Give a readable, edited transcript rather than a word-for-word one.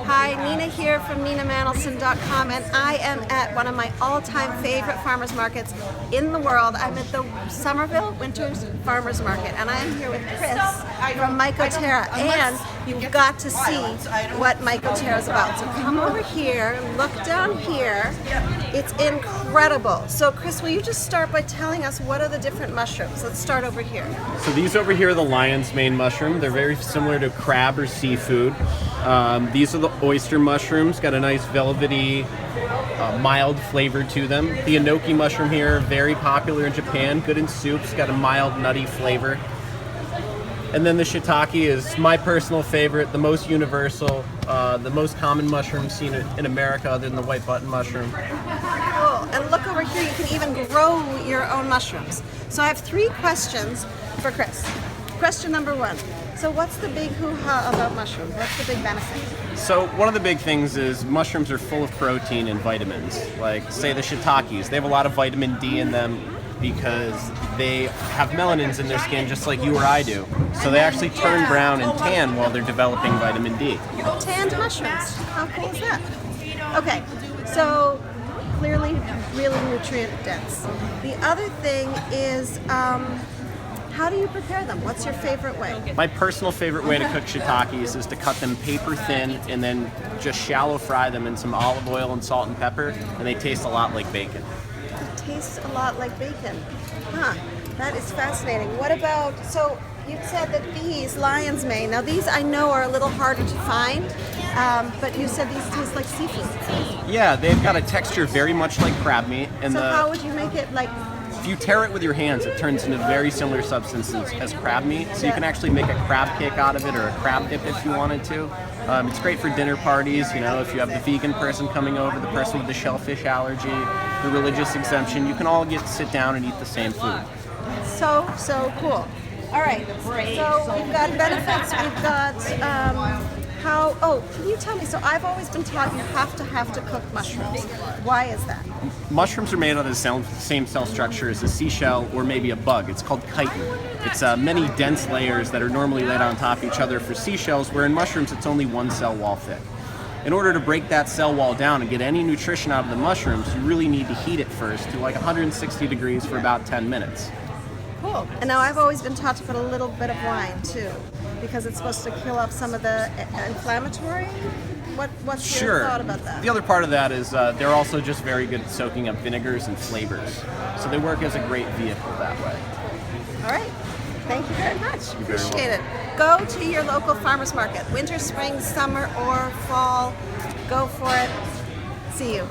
Hi, Nina here from NinaManolson.com, and I am at one of my all-time favorite farmers markets in the world. I'm at the Somerville Winters Farmers Market, and I'm here with Chris from Mycoterra, and you've got to see what Mycoterra is about. So come over here, look down here. It's incredible. So Chris, will you just start by telling us what are the different mushrooms? Let's start over here. So these over here are the lion's mane mushroom. They're very similar to crab or seafood. These are the oyster mushrooms, got a nice velvety, mild flavor to them. The enoki mushroom here, very popular in Japan, good in soups, got a mild nutty flavor. And then the shiitake is my personal favorite, the most universal, the most common mushroom seen in America other than the white button mushroom. Cool. And look over here, you can even grow your own mushrooms. So I have 3 questions for Chris. Question number 1. So what's the big hoo-ha about mushrooms? What's the big benefit? So one of the big things is mushrooms are full of protein and vitamins. Like, say, the shiitakes, they have a lot of vitamin D in them because they have melanins in their skin just like you or I do. So they actually turn brown and tan while they're developing vitamin D. Tanned mushrooms. How cool is that? Okay, so clearly really nutrient dense. The other thing is, how do you prepare them? What's your favorite way? My personal favorite way to cook shiitakes is to cut them paper thin and then just shallow fry them in some olive oil and salt and pepper, and they taste a lot like bacon. It tastes a lot like bacon. Huh, that is fascinating. What about, so you said that these lion's mane, now these I know are a little harder to find, but you said these taste like seafood. Yeah, they've got a texture very much like crab meat. And so how would you make it like? If you tear it with your hands, it turns into very similar substances as crab meat. So you can actually make a crab cake out of it or a crab dip if you wanted to. It's great for dinner parties, you know, if you have the vegan person coming over, the person with the shellfish allergy, the religious exemption, you can all sit down and eat the same food. So cool. All right, so we've got benefits, we've got can you tell me, so I've always been taught you have to cook mushrooms. Why is that? Mushrooms are made out of the same cell structure as a seashell or maybe a bug. It's called chitin. It's many dense layers that are normally laid on top of each other for seashells, where in mushrooms it's only one cell wall thick. In order to break that cell wall down and get any nutrition out of the mushrooms, you really need to heat it first to like 160 degrees for about 10 minutes. Cool. And now I've always been taught to put a little bit of wine too, because it's supposed to kill off some of the inflammatory. What's your thought about that? The other part of that is they're also just very good at soaking up vinegars and flavors. So they work as a great vehicle that way. All right. Thank you very much. You're very Appreciate it. Go to your local farmers market, winter, spring, summer, or fall. Go for it. See you.